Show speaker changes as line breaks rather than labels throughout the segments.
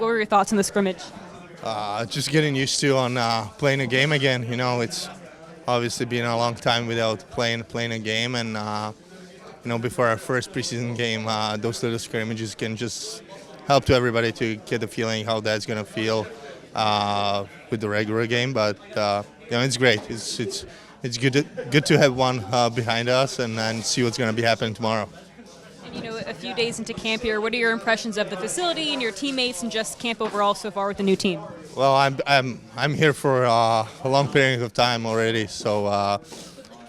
What were your thoughts on the scrimmage?
Just getting used to on playing a game again. It's obviously been a long time without playing a game, and before our first preseason game, those little scrimmages can just help to everybody to get the feeling how that's gonna feel with the regular game. But it's great. It's good to have one behind us and see what's gonna be happening tomorrow.
And a few days into camp here, what are your impressions of the facility and your teammates and just camp overall so far with the new team?
Well, I'm here for a long period of time already, so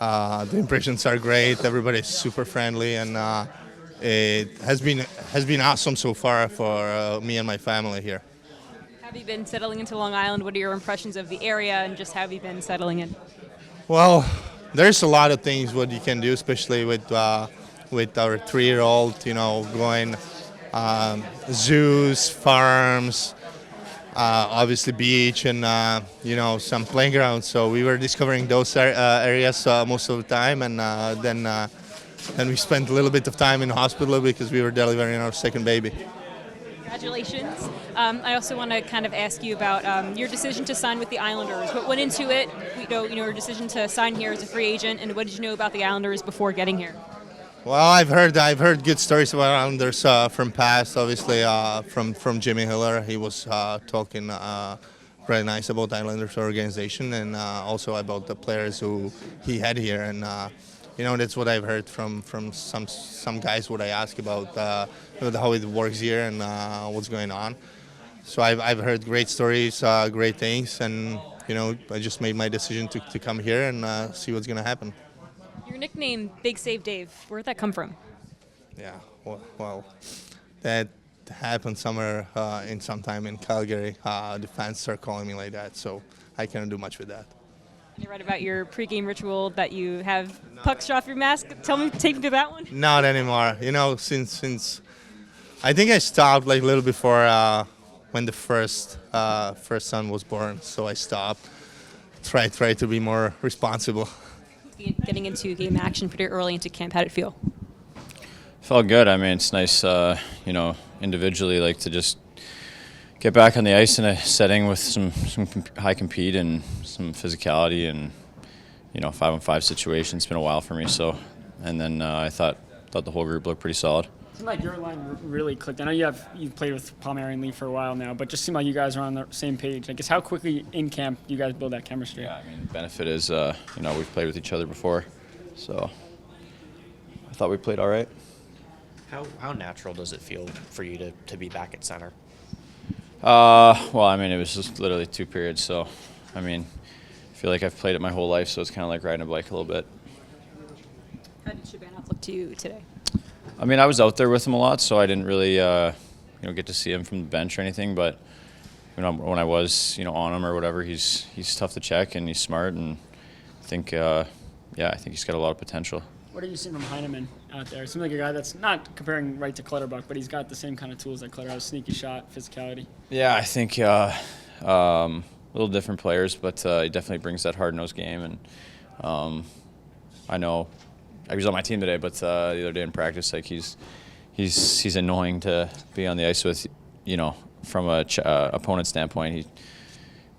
the impressions are great. Everybody's super friendly, and it has been awesome so far for me and my family here.
Have you been settling into Long Island? What are your impressions of the area, and just how have you been settling in?
Well, there's a lot of things what you can do, especially with our 3-year-old. Going zoos, farms. Obviously beach and some playgrounds. So we were discovering those areas most of the time, and then we spent a little bit of time in the hospital because we were delivering our second baby.
Congratulations. I also want to kind of ask you about your decision to sign with the Islanders. What went into it? Your decision to sign here as a free agent, and what did you know about the Islanders before getting here?
Well, I've heard good stories about Islanders from past. Obviously, from Jimmy Hiller, he was talking very nice about the Islanders organization, and also about the players who he had here. And that's what I've heard from some guys. What I ask about how it works here and what's going on. So I've heard great stories, great things, and I just made my decision to come here and see what's going to happen.
Your nickname, Big Save Dave, where'd that come from?
Yeah, well, that happened somewhere sometime in Calgary. The fans start calling me like that, so I can't do much with that.
You read about your pregame ritual that you have pucks off your mask. Take me to that one.
Not anymore. Since I think I stopped like a little before when the first son was born, so I stopped. Try to be more responsible.
Getting into game action pretty early into camp, how did it feel?
Felt good. I mean, it's nice, individually, to just get back on the ice in a setting with some high compete and some physicality and 5-on-5 situation. It's been a while for me, so, and then I thought the whole group looked pretty solid.
It seemed like your line really clicked. I know you've played with Palmieri and Lee for a while now, but just seemed like you guys are on the same page. I guess how quickly in camp do you guys build that chemistry?
Yeah, I mean, the benefit is we've played with each other before, so I thought we played all right.
How natural does it feel for you to be back at center?
Well, I mean, it was just literally 2 periods, so I mean, I feel like I've played it my whole life, so it's kind of like riding a bike a little bit.
How did Shabanoff look to you today?
I mean, I was out there with him a lot, so I didn't really, get to see him from the bench or anything. But when I was, on him or whatever, he's tough to check and he's smart, and I think, I think he's got a lot of potential.
What are you seeing from Heineman out there? It seems like a guy that's not comparing right to Clutterbuck, but he's got the same kind of tools that Clutter has: sneaky shot, physicality.
Yeah, I think little different players, but he definitely brings that hard-nosed game, and I know. He was on my team today, but the other day in practice, he's annoying to be on the ice with, from a opponent standpoint. He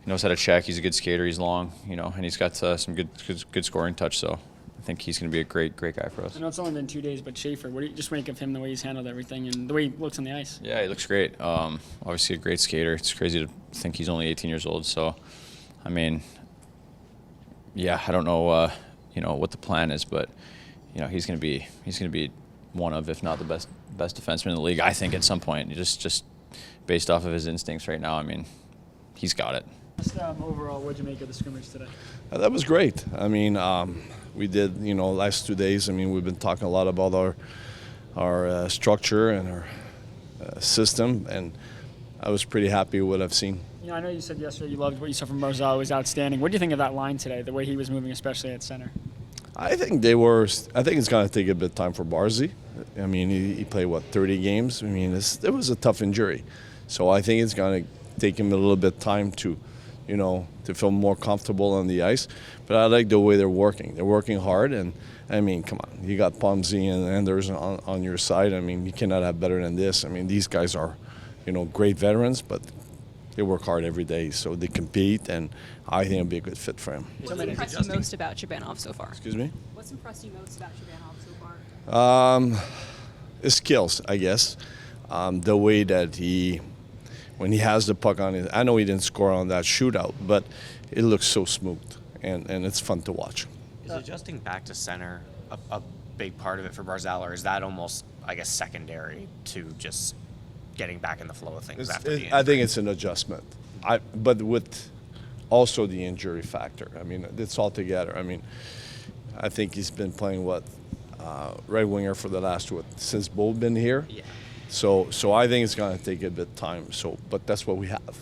knows how to check. He's a good skater. He's long, and he's got some good scoring touch. So I think he's going to be a great guy for us.
I know it's only been 2 days, but Schaefer, what do you just make of him, the way he's handled everything and the way he looks on the ice?
Yeah, he looks great. Obviously a great skater. It's crazy to think he's only 18 years old. So, I mean, yeah, I don't know, what the plan is, but. He's going to be one of, if not the best defenseman in the league, I think, at some point. Just based off of his instincts right now, I mean, he's got it.
Just overall, what did you make of the scrimmage today?
That was great. I mean, we did, last 2 days. I mean, we've been talking a lot about our structure and our system, and I was pretty happy with what I've seen.
I know you said yesterday you loved what you saw from Barzal. It was outstanding. What do you think of that line today, the way he was moving, especially at center?
I think it's going to take a bit of time for Barzy. I mean, he played, 30 games? I mean, it was a tough injury. So I think it's going to take him a little bit of time to feel more comfortable on the ice. But I like the way they're working. They're working hard, and, I mean, come on. You got Pomsey and Anders on your side. I mean, you cannot have better than this. I mean, these guys are great veterans, but they work hard every day, so they compete, and I think it'll be a good fit for him.
What's impressed you most about Shabanov so far?
Excuse me?
What's impressed you most about Shabanov so far?
His skills, I guess. The way that when he has the puck on it, I know he didn't score on that shootout, but it looks so smooth, and it's fun to watch.
Is adjusting back to center a big part of it for Barzal, or is that almost, I guess, secondary to just getting back in the flow of things after the injury?
I think it's an adjustment, but with also the injury factor. I mean, it's all together. I mean, I think he's been playing right winger for the last since Bo been here.
Yeah.
So I think it's going to take a bit of time. But that's what we have.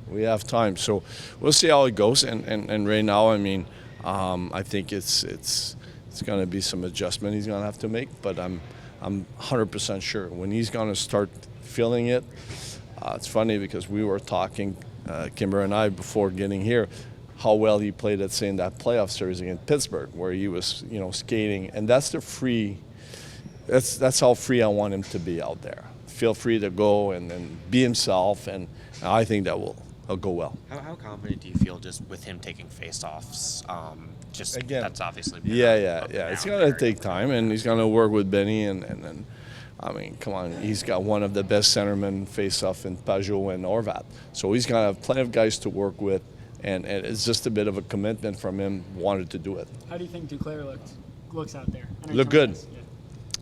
We have time. So we'll see how it goes. And right now, I mean, I think it's going to be some adjustment he's going to have to make. But I'm 100% sure when he's going to start feeling it. It's funny because we were talking, Kimber and I, before getting here, how well he played at, say, in that playoff series against Pittsburgh, where he was, skating, and that's how free I want him to be out there. Feel free to go and be himself, and I think he'll go well.
How confident do you feel just with him taking face-offs?
Again,
That's obviously
yeah. It's going to take time, and he's going to work with Benny, and I mean, come on, he's got one of the best centermen face-off in Pajot and Orvat, so he's going to have plenty of guys to work with, and it's just a bit of a commitment from him, wanted to do it.
How do you think Duclair looks out there?
Look good.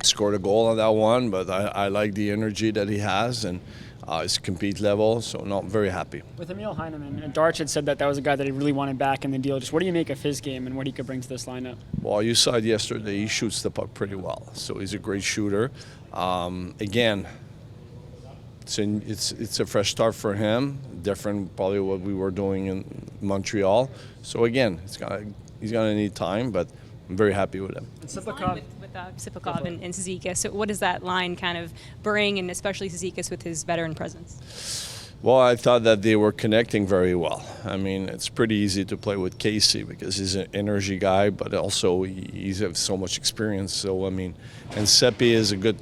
Scored a goal on that one, but I like the energy that he has and his compete level, so no, I'm very happy.
With Emil Heineman, and Darch had said that was a guy that he really wanted back in the deal. Just what do you make of his game and what he could bring to this lineup?
Well, you saw it yesterday. He shoots the puck pretty well, so he's a great shooter. Again, it's a fresh start for him, different probably what we were doing in Montreal. So again, he's gonna need time, but I'm very happy with him.
With Sipakov and Zizekas, so what does that line kind of bring, and especially Zizekas with his veteran presence?
Well, I thought that they were connecting very well. I mean, it's pretty easy to play with Casey because he's an energy guy, but also he has so much experience. So, I mean, and Seppi is a good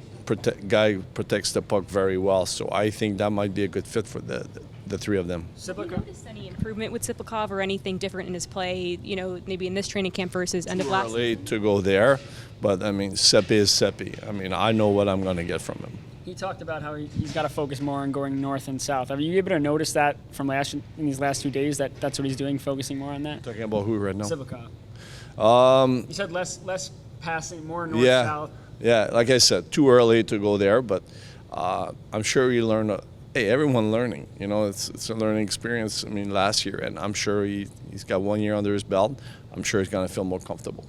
guy who protects the puck very well. So I think that might be a good fit for the three of them.
Have you noticed any improvement with Sipakov or anything different in his play, maybe in this training camp versus end of last season?
Too early to go there, but I mean, Seppi is Seppi. I mean, I know what I'm going to get from him.
He talked about how he's got to focus more on going north and south. Are you able to notice that from in these last 2 days that's what he's doing, focusing more on that?
Talking about who right now?
Sipakov. You said less passing, more north south.
Yeah, like I said, too early to go there, but I'm sure you learn. Hey, everyone learning. It's a learning experience. I mean, last year, and I'm sure he's got 1 year under his belt. I'm sure he's going to feel more comfortable.